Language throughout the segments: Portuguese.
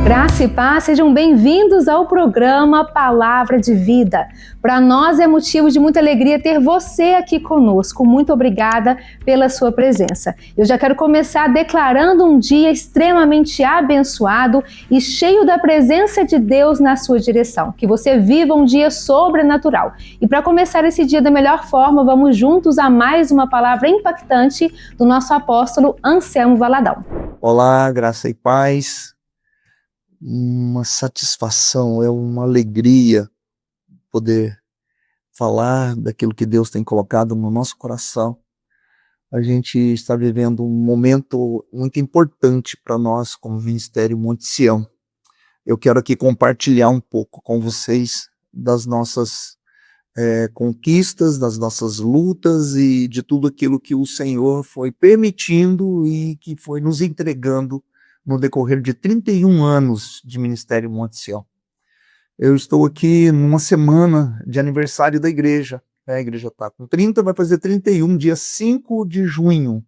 Graça e paz, sejam bem-vindos ao programa Palavra de Vida. Para nós é motivo de muita alegria ter você aqui conosco. Muito obrigada pela sua presença. Eu já quero começar declarando um dia extremamente abençoado e cheio da presença de Deus na sua direção. Que você viva um dia sobrenatural. E para começar esse dia da melhor forma, vamos juntos a mais uma palavra impactante do nosso apóstolo Anselmo Valadão. Olá, graça e paz. Uma satisfação, é uma alegria poder falar daquilo que Deus tem colocado no nosso coração. A gente está vivendo um momento muito importante para nós como Ministério Monte Sião. Eu quero aqui compartilhar um pouco com vocês das nossas conquistas, das nossas lutas e de tudo aquilo que o Senhor foi permitindo e que foi nos entregando no decorrer de 31 anos de Ministério Monte Sião. Eu estou aqui numa semana de aniversário da igreja. A igreja está com 30, vai fazer 31, dia 5 de junho.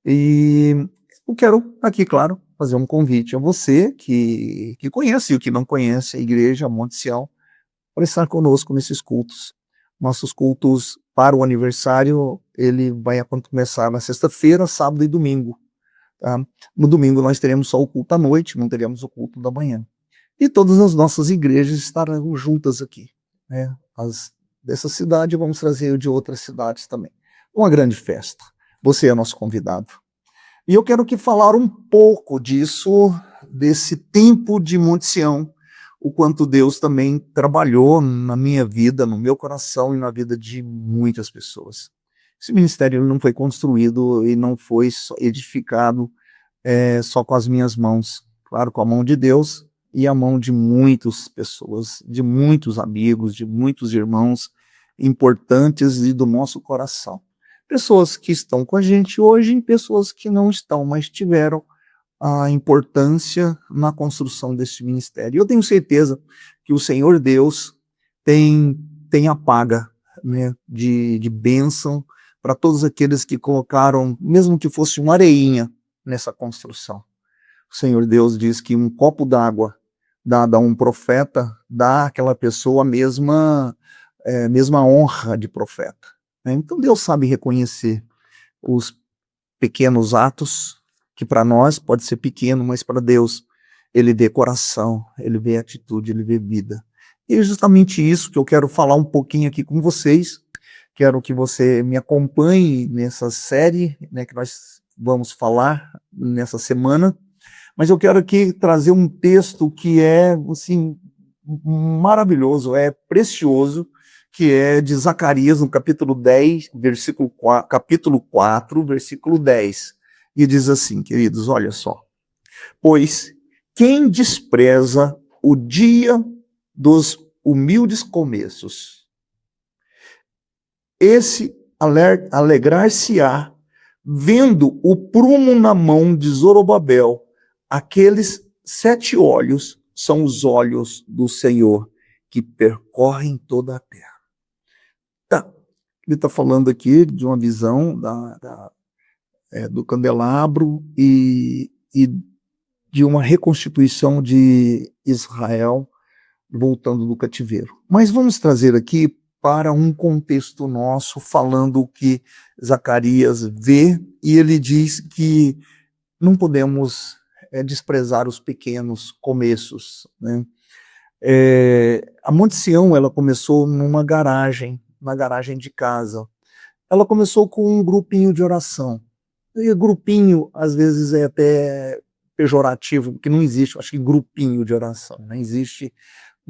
E eu quero aqui, claro, fazer um convite a você que conhece e o que não conhece a igreja Monte Sião, para estar conosco nesses cultos. Nossos cultos para o aniversário, ele vai começar na sexta-feira, sábado e domingo. Tá? No domingo nós teremos só o culto à noite, não teremos o culto da manhã. E todas as nossas igrejas estarão juntas aqui, né? As dessa cidade, vamos trazer de outras cidades também. Uma grande festa. Você é nosso convidado. E eu quero aqui falar um pouco disso, desse tempo de Monte Sião, o quanto Deus também trabalhou na minha vida, no meu coração e na vida de muitas pessoas. Esse ministério não foi construído e não foi edificado só com as minhas mãos. Claro, com a mão de Deus e a mão de muitas pessoas, de muitos amigos, de muitos irmãos importantes e do nosso coração. Pessoas que estão com a gente hoje e pessoas que não estão, mas tiveram a importância na construção desse ministério. Eu tenho certeza que o Senhor Deus tem a paga, né, de bênção para todos aqueles que colocaram, mesmo que fosse uma areinha, nessa construção. O Senhor Deus diz que um copo d'água dado a um profeta dá àquela pessoa a mesma honra de profeta. Né? Então Deus sabe reconhecer os pequenos atos, que para nós pode ser pequeno, mas para Deus Ele vê coração, Ele vê atitude, Ele vê vida. E é justamente isso que eu quero falar um pouquinho aqui com vocês. Quero que você me acompanhe nessa série, né, que nós vamos falar nessa semana. Mas eu quero aqui trazer um texto que é assim, maravilhoso, é precioso, que é de Zacarias, no capítulo 10, capítulo 4, versículo 10. E diz assim, queridos, olha só. Pois quem despreza o dia dos humildes começos, esse alegrar-se-á vendo o prumo na mão de Zorobabel. Aqueles 7 olhos são os olhos do Senhor que percorrem toda a terra. Tá. Ele está falando aqui de uma visão do candelabro e de uma reconstituição de Israel voltando do cativeiro. Mas vamos trazer aqui para um contexto nosso, falando o que Zacarias vê, e ele diz que não podemos desprezar os pequenos começos. Né? A Monte Sião, ela começou na garagem de casa. Ela começou com um grupinho de oração. E grupinho, às vezes, é até pejorativo, porque não existe, acho que grupinho de oração, não existe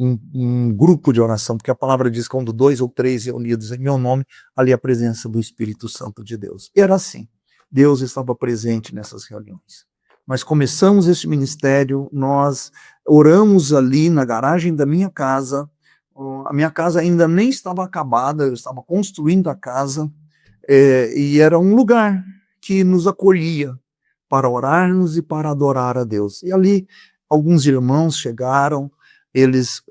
um grupo de oração, porque a palavra diz que quando 2 ou 3 reunidos em meu nome, ali a presença do Espírito Santo de Deus. E era assim, Deus estava presente nessas reuniões. Nós começamos este ministério, nós oramos ali na garagem da minha casa, a minha casa ainda nem estava acabada, eu estava construindo a casa, e era um lugar que nos acolhia para orarmos e para adorar a Deus. E ali alguns irmãos chegaram, eles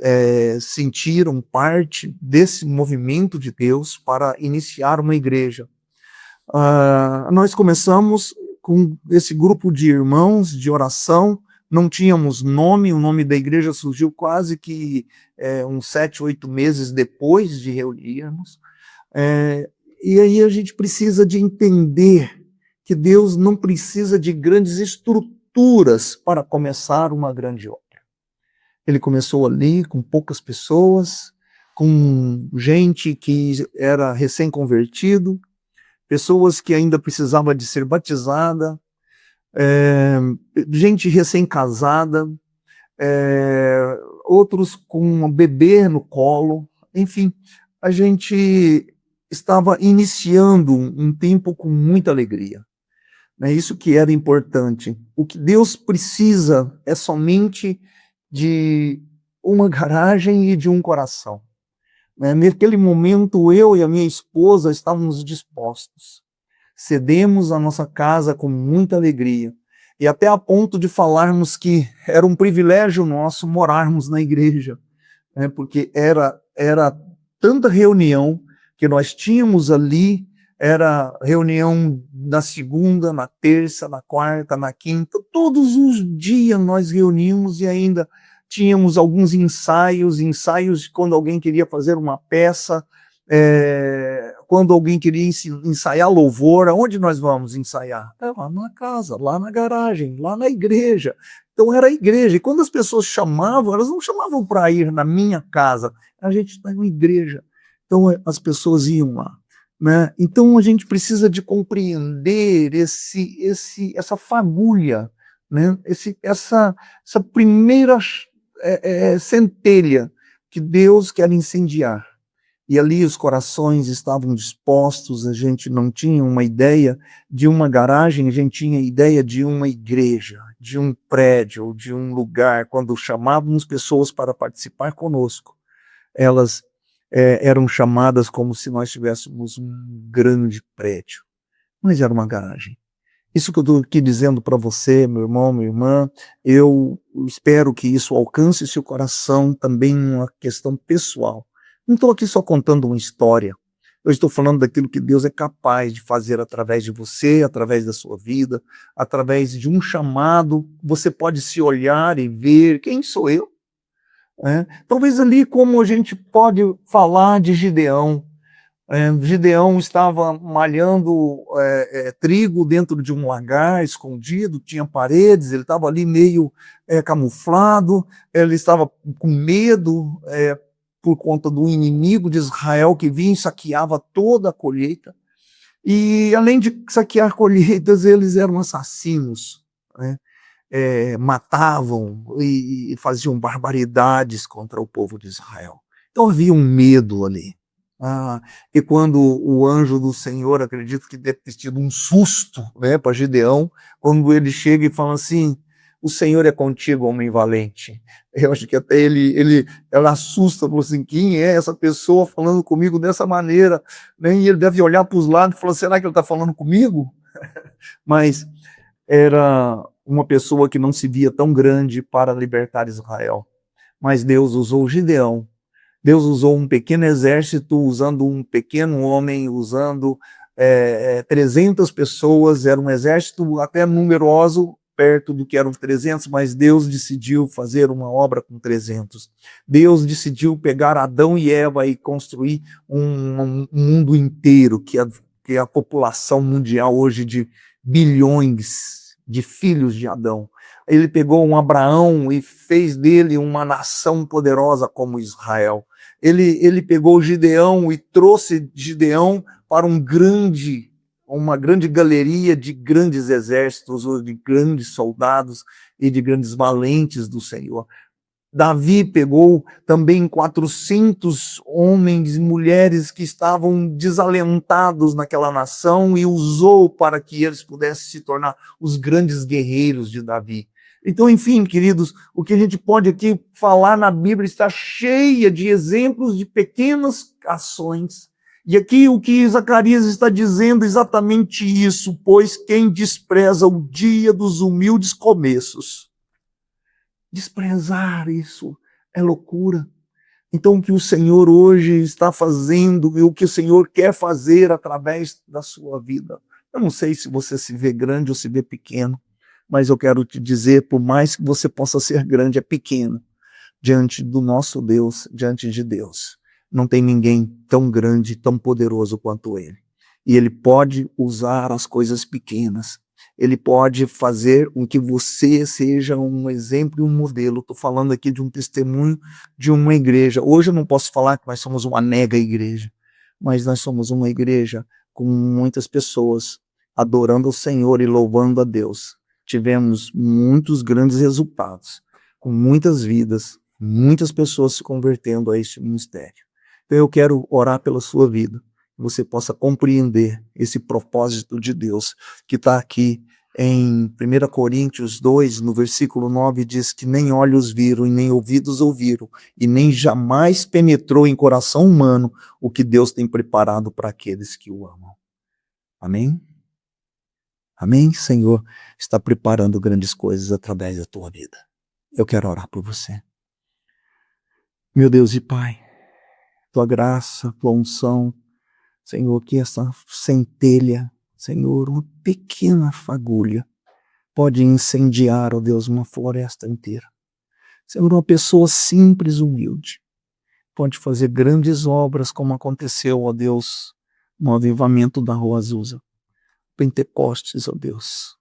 sentiram parte desse movimento de Deus para iniciar uma igreja. Nós começamos com esse grupo de irmãos de oração, não tínhamos nome, o nome da igreja surgiu quase que uns 7, 8 meses depois de reunirmos. E aí a gente precisa de entender que Deus não precisa de grandes estruturas para começar uma grande obra. Ele começou ali com poucas pessoas, com gente que era recém-convertido, pessoas que ainda precisavam de ser batizada, gente recém-casada, outros com um bebê no colo. Enfim, a gente estava iniciando um tempo com muita alegria. É isso que era importante. O que Deus precisa é somente de uma garagem e de um coração. Naquele momento, eu e a minha esposa estávamos dispostos. Cedemos a nossa casa com muita alegria. E até a ponto de falarmos que era um privilégio nosso morarmos na igreja. Porque era tanta reunião que nós tínhamos ali. Era reunião na segunda, na terça, na quarta, na quinta. Todos os dias nós reuníamos e ainda tínhamos alguns ensaios de quando alguém queria fazer uma peça, quando alguém queria ensaiar louvor. Aonde nós vamos ensaiar? Lá na casa, lá na garagem, lá na igreja. Então era a igreja. E quando as pessoas chamavam, elas não chamavam para ir na minha casa. A gente está na igreja. Então as pessoas iam lá. Então a gente precisa de compreender essa fagulha, essa primeira centelha que Deus quer incendiar. E ali os corações estavam dispostos, a gente não tinha uma ideia de uma garagem, a gente tinha ideia de uma igreja, de um prédio, de um lugar. Quando chamávamos pessoas para participar conosco, elas eram chamadas como se nós tivéssemos um grande prédio, mas era uma garagem. Isso que eu estou aqui dizendo para você, meu irmão, minha irmã, eu espero que isso alcance seu coração também uma questão pessoal. Não estou aqui só contando uma história, eu estou falando daquilo que Deus é capaz de fazer através de você, através da sua vida, através de um chamado. Você pode se olhar e ver: quem sou eu? Talvez ali, como a gente pode falar de Gideão. Gideão estava malhando trigo dentro de um lagar escondido, tinha paredes, ele estava ali meio camuflado, ele estava com medo por conta do inimigo de Israel que vinha e saqueava toda a colheita. E além de saquear colheitas, eles eram assassinos, matavam e faziam barbaridades contra o povo de Israel. Então havia um medo ali. E quando o anjo do Senhor, acredito que deve ter tido um susto para Gideão, quando ele chega e fala assim: o Senhor é contigo, homem valente. Eu acho que até ela assusta, falou assim: quem é essa pessoa falando comigo dessa maneira? E ele deve olhar para os lados e falar: será que ele está falando comigo? Mas era uma pessoa que não se via tão grande para libertar Israel. Mas Deus usou Gideão. Deus usou um pequeno exército, usando um pequeno homem, usando 300 pessoas. Era um exército até numeroso, perto do que eram 300, mas Deus decidiu fazer uma obra com 300. Deus decidiu pegar Adão e Eva e construir um mundo inteiro, que a população mundial hoje de bilhões de filhos de Adão. Ele pegou um Abraão e fez dele uma nação poderosa como Israel. Ele pegou Gideão e trouxe Gideão para uma grande galeria de grandes exércitos, de grandes soldados e de grandes valentes do Senhor. Davi pegou também 400 homens e mulheres que estavam desalentados naquela nação e usou para que eles pudessem se tornar os grandes guerreiros de Davi. Então, enfim, queridos, o que a gente pode aqui falar na Bíblia está cheia de exemplos de pequenas ações. E aqui o que Zacarias está dizendo é exatamente isso: pois quem despreza o dia dos humildes começos. Desprezar isso é loucura. Então, o que o Senhor hoje está fazendo e o que o Senhor quer fazer através da sua vida. Eu não sei se você se vê grande ou se vê pequeno, Mas eu quero te dizer, por mais que você possa ser grande, é pequeno diante do nosso Deus, diante de Deus. Não tem ninguém tão grande, tão poderoso quanto Ele. E Ele pode usar as coisas pequenas. Ele pode fazer com que você seja um exemplo e um modelo. Estou falando aqui de um testemunho de uma igreja. Hoje eu não posso falar que nós somos uma mega igreja, mas nós somos uma igreja com muitas pessoas adorando o Senhor e louvando a Deus. Tivemos muitos grandes resultados, com muitas vidas, muitas pessoas se convertendo a este ministério. Então eu quero orar pela sua vida, que você possa compreender esse propósito de Deus, que está aqui em 1 Coríntios 2, no versículo 9, diz que nem olhos viram e nem ouvidos ouviram, e nem jamais penetrou em coração humano o que Deus tem preparado para aqueles que o amam. Amém? Amém? Senhor está preparando grandes coisas através da tua vida. Eu quero orar por você. Meu Deus e Pai, tua graça, tua unção, Senhor, que essa centelha, Senhor, uma pequena fagulha, pode incendiar, ó Deus, uma floresta inteira. Senhor, uma pessoa simples, humilde, pode fazer grandes obras, como aconteceu, ó Deus, no avivamento da Rua Azusa. Pentecostes, ó Deus,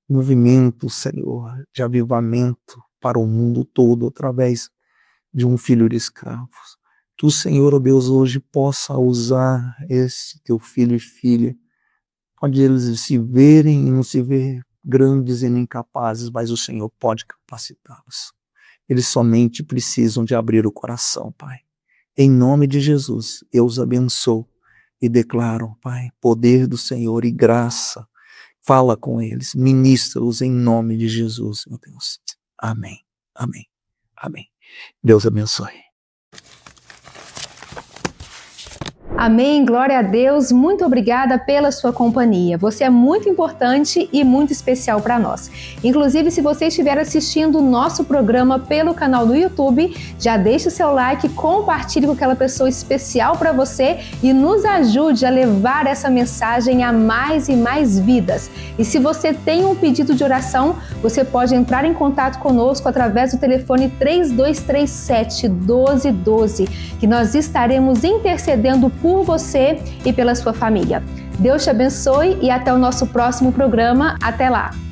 movimento, Senhor, de avivamento para o mundo todo, através de um filho de escravos. Que o Senhor, ó Deus, hoje possa usar esse teu filho e filha. Pode eles se verem e não se ver grandes e nem capazes, mas o Senhor pode capacitá-los. Eles somente precisam de abrir o coração, Pai. Em nome de Jesus, eu os abençoo e declaro, Pai, poder do Senhor e graça. Fala com eles, ministra-os em nome de Jesus, meu Deus. Amém, amém, amém. Deus abençoe. Amém, glória a Deus, muito obrigada pela sua companhia. Você é muito importante e muito especial para nós. Inclusive, se você estiver assistindo o nosso programa pelo canal do YouTube, já deixe o seu like, compartilhe com aquela pessoa especial para você e nos ajude a levar essa mensagem a mais e mais vidas. E se você tem um pedido de oração, você pode entrar em contato conosco através do telefone 3237-1212, que nós estaremos intercedendo por você e pela sua família. Deus te abençoe e até o nosso próximo programa. Até lá!